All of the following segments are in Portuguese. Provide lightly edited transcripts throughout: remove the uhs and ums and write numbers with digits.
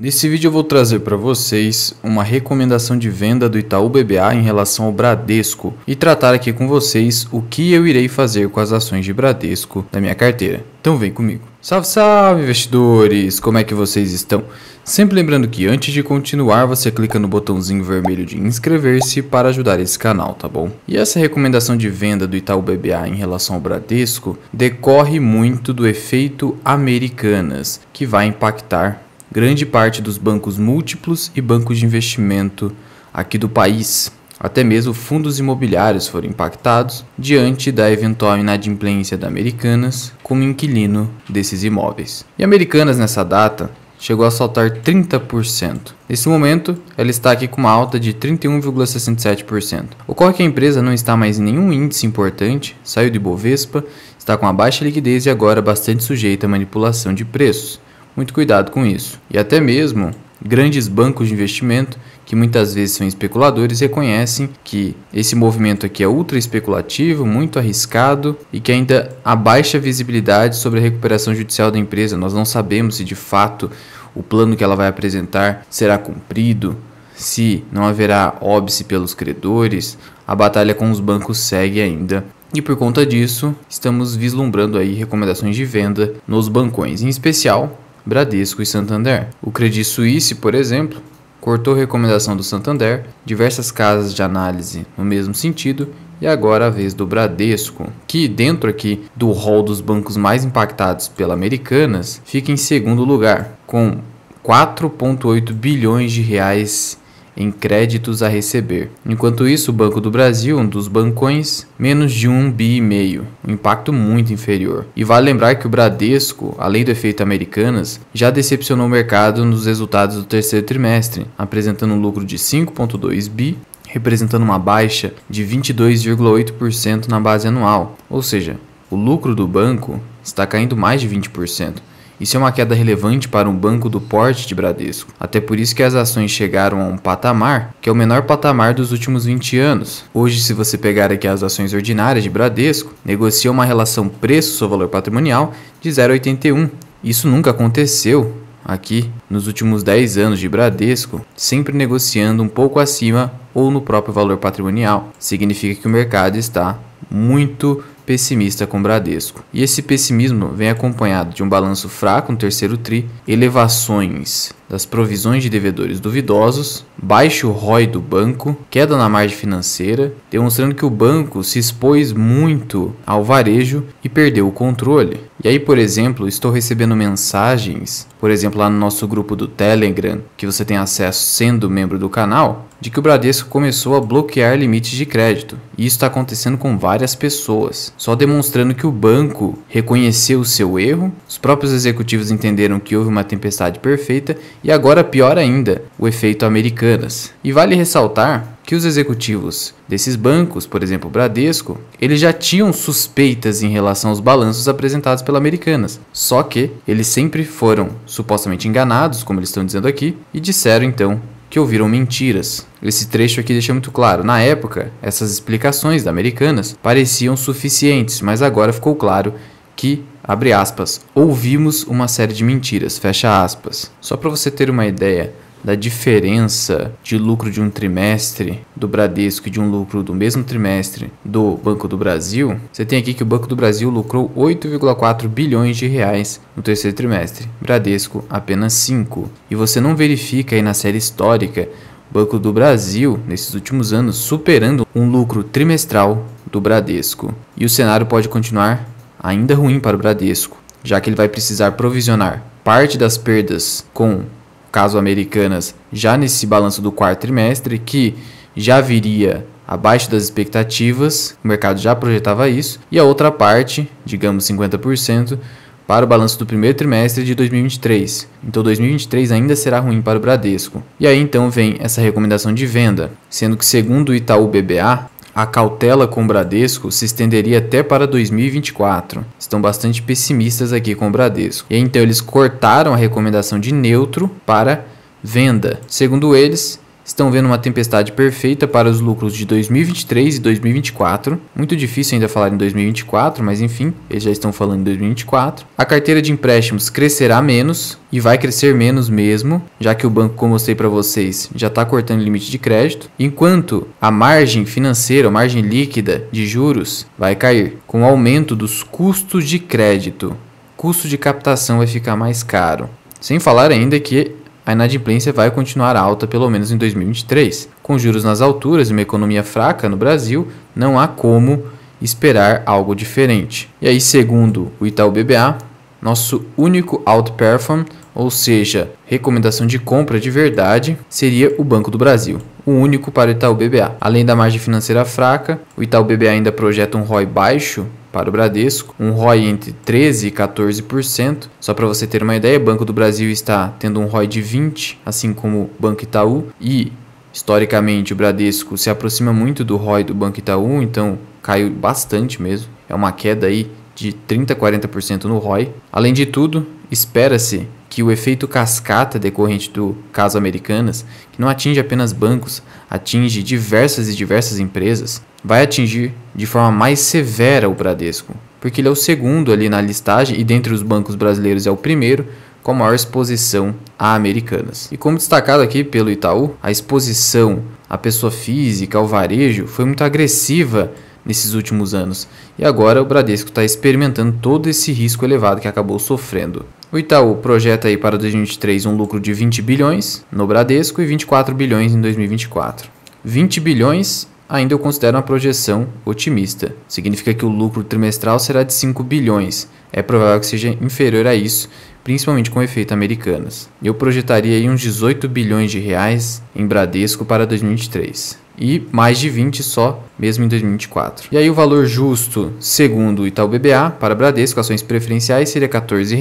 Nesse vídeo eu vou trazer para vocês uma recomendação de venda do Itaú BBA em relação ao Bradesco e tratar aqui com vocês o que eu irei fazer com as ações de Bradesco na minha carteira. Então vem comigo. Salve, salve investidores! Como é que vocês estão? Sempre lembrando que antes de continuar você clica no botãozinho vermelho de inscrever-se para ajudar esse canal, tá bom? E essa recomendação de venda do Itaú BBA em relação ao Bradesco decorre muito do efeito Americanas, que vai impactar grande parte dos bancos múltiplos e bancos de investimento aqui do país. Até mesmo fundos imobiliários foram impactados diante da eventual inadimplência da Americanas como inquilino desses imóveis. E Americanas nessa data chegou a saltar 30%. Nesse momento, ela está aqui com uma alta de 31,67%. Ocorre que a empresa não está mais em nenhum índice importante, saiu de Bovespa, está com uma baixa liquidez e agora bastante sujeita à manipulação de preços. Muito cuidado com isso. E até mesmo grandes bancos de investimento, que muitas vezes são especuladores, reconhecem que esse movimento aqui é ultra especulativo, muito arriscado e que ainda há baixa visibilidade sobre a recuperação judicial da empresa. Nós não sabemos se de fato o plano que ela vai apresentar será cumprido, se não haverá óbice pelos credores. A batalha com os bancos segue ainda. E por conta disso, estamos vislumbrando aí recomendações de venda nos bancões, em especial Bradesco e Santander. O Credit Suisse, por exemplo, cortou a recomendação do Santander, diversas casas de análise no mesmo sentido, e agora a vez do Bradesco, que dentro aqui do rol dos bancos mais impactados pela Americanas, fica em segundo lugar, com 4,8 bilhões de reais em créditos a receber. Enquanto isso, o Banco do Brasil, um dos bancões, menos de 1,5 bi, um impacto muito inferior. E vale lembrar que o Bradesco, além do efeito Americanas, já decepcionou o mercado nos resultados do terceiro trimestre, apresentando um lucro de 5,2 bi, representando uma baixa de 22,8% na base anual. Ou seja, o lucro do banco está caindo mais de 20%. Isso é uma queda relevante para um banco do porte de Bradesco. Até por isso que as ações chegaram a um patamar que é o menor patamar dos últimos 20 anos. Hoje, se você pegar aqui as ações ordinárias de Bradesco, negocia uma relação preço-valor patrimonial de 0,81. Isso nunca aconteceu aqui nos últimos 10 anos de Bradesco, sempre negociando um pouco acima ou no próprio valor patrimonial. Significa que o mercado está muito pessimista com o Bradesco. E esse pessimismo vem acompanhado de um balanço fraco no terceiro tri, elevações das provisões de devedores duvidosos, baixo ROI do banco, queda na margem financeira, demonstrando que o banco se expôs muito ao varejo e perdeu o controle. E aí, por exemplo, estou recebendo mensagens, por exemplo, lá no nosso grupo do Telegram, que você tem acesso sendo membro do canal, de que o Bradesco começou a bloquear limites de crédito. E isso está acontecendo com várias pessoas, só demonstrando que o banco reconheceu o seu erro, os próprios executivos entenderam que houve uma tempestade perfeita e agora, pior ainda, o efeito Americanas. E vale ressaltar que os executivos desses bancos, por exemplo o Bradesco, eles já tinham suspeitas em relação aos balanços apresentados pela Americanas. Só que eles sempre foram supostamente enganados, como eles estão dizendo aqui, e disseram então que ouviram mentiras. Esse trecho aqui deixa muito claro. Na época, essas explicações da Americanas pareciam suficientes, mas agora ficou claro que, abre aspas, ouvimos uma série de mentiras, fecha aspas. Só para você ter uma ideia da diferença de lucro de um trimestre do Bradesco e de um lucro do mesmo trimestre do Banco do Brasil, você tem aqui que o Banco do Brasil lucrou 8,4 bilhões de reais no terceiro trimestre, Bradesco apenas 5. E você não verifica aí na série histórica Banco do Brasil, nesses últimos anos, superando um lucro trimestral do Bradesco. E o cenário pode continuar ainda ruim para o Bradesco, já que ele vai precisar provisionar parte das perdas com caso Americanas já nesse balanço do quarto trimestre, que já viria abaixo das expectativas, o mercado já projetava isso, e a outra parte, digamos 50%, para o balanço do primeiro trimestre de 2023. Então 2023 ainda será ruim para o Bradesco. E aí então vem essa recomendação de venda, sendo que segundo o Itaú BBA, a cautela com o Bradesco se estenderia até para 2024. Estão bastante pessimistas aqui com o Bradesco. E então eles cortaram a recomendação de neutro para venda. Segundo eles, estão vendo uma tempestade perfeita para os lucros de 2023 e 2024. Muito difícil ainda falar em 2024, mas enfim, eles já estão falando em 2024. A carteira de empréstimos crescerá menos e vai crescer menos mesmo, já que o banco, como eu mostrei para vocês, já está cortando o limite de crédito, enquanto a margem financeira, a margem líquida de juros vai cair, com o aumento dos custos de crédito. O custo de captação vai ficar mais caro. Sem falar ainda que a inadimplência vai continuar alta pelo menos em 2023. Com juros nas alturas e uma economia fraca no Brasil, não há como esperar algo diferente. E aí, segundo o Itaú BBA, nosso único outperform, ou seja, recomendação de compra de verdade, seria o Banco do Brasil, o único para o Itaú BBA. Além da margem financeira fraca, o Itaú BBA ainda projeta um ROI baixo para o Bradesco, um ROI entre 13% e 14%. Só para você ter uma ideia, o Banco do Brasil está tendo um ROI de 20%, assim como o Banco Itaú, e historicamente o Bradesco se aproxima muito do ROI do Banco Itaú, então caiu bastante mesmo, é uma queda aí de 30% a 40% no ROI. Além de tudo, espera-se que o efeito cascata decorrente do caso Americanas, que não atinge apenas bancos, atinge diversas empresas, vai atingir de forma mais severa o Bradesco, porque ele é o segundo ali na listagem e dentre os bancos brasileiros é o primeiro com a maior exposição a Americanas. E como destacado aqui pelo Itaú, a exposição à pessoa física, ao varejo, foi muito agressiva nesses últimos anos. E agora o Bradesco está experimentando todo esse risco elevado que acabou sofrendo. O Itaú projeta aí para 2023 um lucro de 20 bilhões no Bradesco e 24 bilhões em 2024. 20 bilhões ainda eu considero uma projeção otimista. Significa que o lucro trimestral será de 5 bilhões. É provável que seja inferior a isso, principalmente com o efeito Americanas. Eu projetaria aí uns 18 bilhões de reais em Bradesco para 2023. E mais de 20 só mesmo em 2024. E aí o valor justo, segundo o Itaú BBA, para Bradesco, ações preferenciais, seria R$ 14.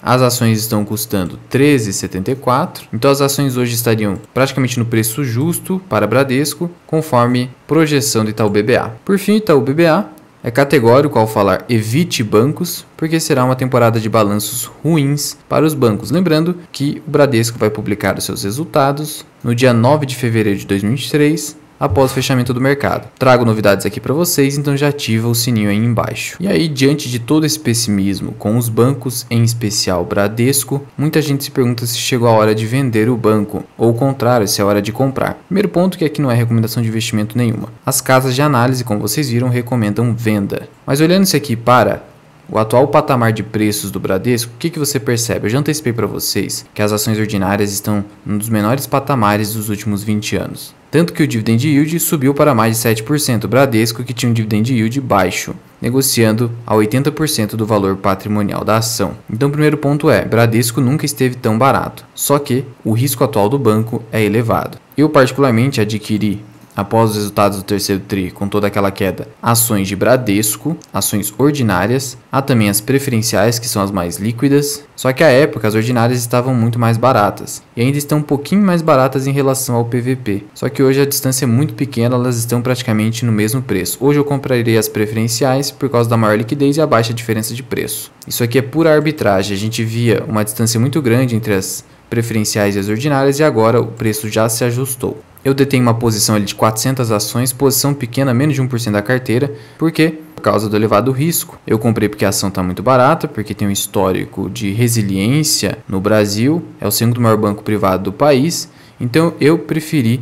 As ações estão custando R$ 13,74, então as ações hoje estariam praticamente no preço justo para Bradesco, conforme projeção do Itaú BBA. Por fim, o Itaú BBA é categórico ao falar evite bancos, porque será uma temporada de balanços ruins para os bancos. Lembrando que o Bradesco vai publicar os seus resultados no dia 9 de fevereiro de 2023, após o fechamento do mercado. Trago novidades aqui para vocês, então já ativa o sininho aí embaixo. E aí, diante de todo esse pessimismo com os bancos, em especial o Bradesco, muita gente se pergunta se chegou a hora de vender o banco, ou o contrário, se é hora de comprar. Primeiro ponto que aqui não é recomendação de investimento nenhuma. As casas de análise, como vocês viram, recomendam venda. Mas olhando isso aqui para o atual patamar de preços do Bradesco, o que você percebe? Eu já antecipei para vocês que as ações ordinárias estão num dos menores patamares dos últimos 20 anos. Tanto que o dividend yield subiu para mais de 7%, o Bradesco que tinha um dividend yield baixo, negociando a 80% do valor patrimonial da ação. Então o primeiro ponto é, Bradesco nunca esteve tão barato, só que o risco atual do banco é elevado. Eu particularmente adquiri, após os resultados do terceiro TRI, com toda aquela queda, ações de Bradesco, ações ordinárias, há também as preferenciais, que são as mais líquidas, só que à época as ordinárias estavam muito mais baratas, e ainda estão um pouquinho mais baratas em relação ao PVP, só que hoje a distância é muito pequena, elas estão praticamente no mesmo preço. Hoje eu compraria as preferenciais por causa da maior liquidez e a baixa diferença de preço. Isso aqui é pura arbitragem, a gente via uma distância muito grande entre as preferenciais e as ordinárias e agora o preço já se ajustou. Eu detenho uma posição ali de 400 ações, posição pequena, menos de 1% da carteira, porque por causa do elevado risco. Eu comprei porque a ação está muito barata, porque tem um histórico de resiliência no Brasil, é o segundo maior banco privado do país, então eu preferi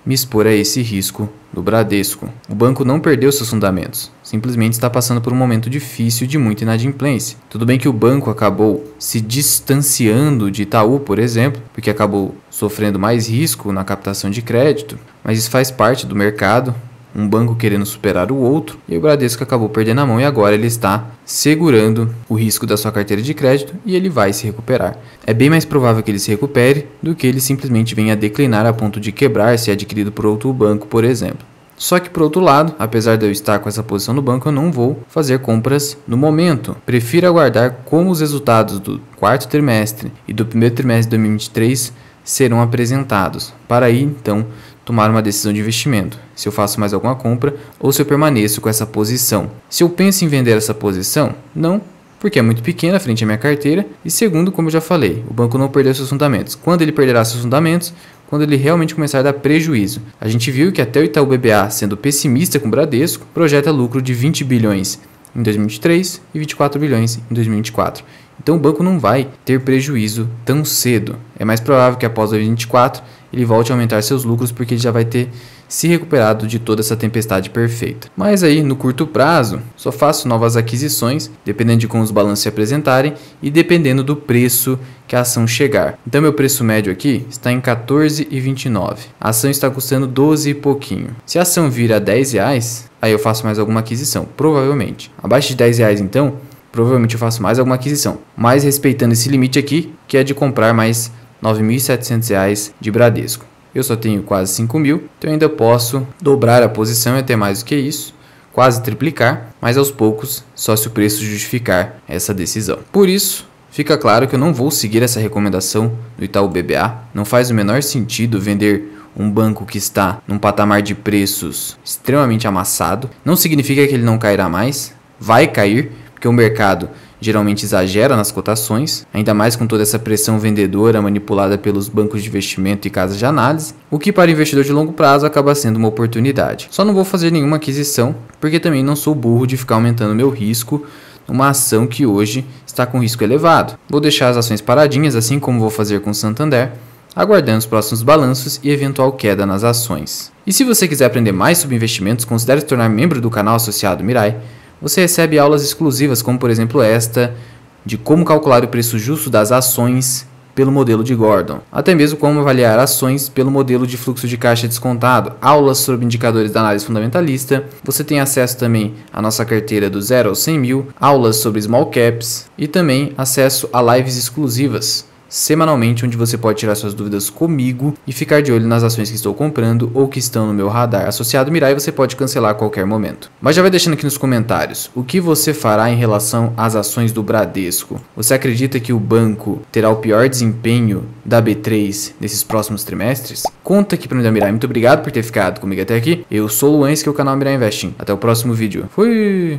me expor a esse risco do Bradesco. O banco não perdeu seus fundamentos, simplesmente está passando por um momento difícil de muita inadimplência. Tudo bem que o banco acabou se distanciando de Itaú, por exemplo, porque acabou sofrendo mais risco na captação de crédito, mas isso faz parte do mercado, um banco querendo superar o outro, e o Bradesco acabou perdendo a mão e agora ele está segurando o risco da sua carteira de crédito e ele vai se recuperar. É bem mais provável que ele se recupere do que ele simplesmente venha a declinar a ponto de quebrar se adquirido por outro banco, por exemplo. Só que por outro lado, apesar de eu estar com essa posição no banco, eu não vou fazer compras no momento. Prefiro aguardar como os resultados do quarto trimestre e do primeiro trimestre de 2023 serão apresentados, para aí então tomar uma decisão de investimento, se eu faço mais alguma compra ou se eu permaneço com essa posição. Se eu penso em vender essa posição, não, porque é muito pequena frente à minha carteira, e segundo, como eu já falei, o banco não perdeu seus fundamentos. Quando ele perderá seus fundamentos, quando ele realmente começar a dar prejuízo. A gente viu que até o Itaú BBA, sendo pessimista com o Bradesco, projeta lucro de 20 bilhões em 2023 e 24 bilhões em 2024. Então o banco não vai ter prejuízo tão cedo. É mais provável que após 2024 ele volte a aumentar seus lucros porque ele já vai ter se recuperado de toda essa tempestade perfeita. Mas aí, no curto prazo, só faço novas aquisições, dependendo de como os balanços se apresentarem e dependendo do preço que a ação chegar. Então meu preço médio aqui está em R$ 14,29. A ação está custando 12 e pouquinho. Se a ação vir a R$ 10, aí eu faço mais alguma aquisição, provavelmente. Abaixo de R$ 10 então, provavelmente eu faço mais alguma aquisição. Mas respeitando esse limite aqui, que é de comprar mais R$ 9.700 de Bradesco. Eu só tenho quase 5 mil, então ainda posso dobrar a posição e até mais do que isso, quase triplicar, mas aos poucos, só se o preço justificar essa decisão. Por isso, fica claro que eu não vou seguir essa recomendação do Itaú BBA. Não faz o menor sentido vender um banco que está num patamar de preços extremamente amassado. Não significa que ele não cairá mais, vai cair, porque o mercado geralmente exagera nas cotações, ainda mais com toda essa pressão vendedora manipulada pelos bancos de investimento e casas de análise, o que para investidor de longo prazo acaba sendo uma oportunidade. Só não vou fazer nenhuma aquisição, porque também não sou burro de ficar aumentando meu risco numa ação que hoje está com risco elevado. Vou deixar as ações paradinhas, assim como vou fazer com o Santander, aguardando os próximos balanços e eventual queda nas ações. E se você quiser aprender mais sobre investimentos, considere se tornar membro do canal associado Mirai. Você recebe aulas exclusivas, como por exemplo esta, de como calcular o preço justo das ações pelo modelo de Gordon, até mesmo como avaliar ações pelo modelo de fluxo de caixa descontado, aulas sobre indicadores da análise fundamentalista. Você tem acesso também à nossa carteira do 0 aos 100 mil, aulas sobre small caps e também acesso a lives exclusivas semanalmente, onde você pode tirar suas dúvidas comigo e ficar de olho nas ações que estou comprando ou que estão no meu radar. Associado Mirai, você pode cancelar a qualquer momento. Mas já vai deixando aqui nos comentários, o que você fará em relação às ações do Bradesco? Você acredita que o banco terá o pior desempenho da B3 nesses próximos trimestres? Conta aqui para mim da Mirai. Muito obrigado por ter ficado comigo até aqui. Eu sou o Luan, esse que é o canal Mirai Investing. Até o próximo vídeo. Fui!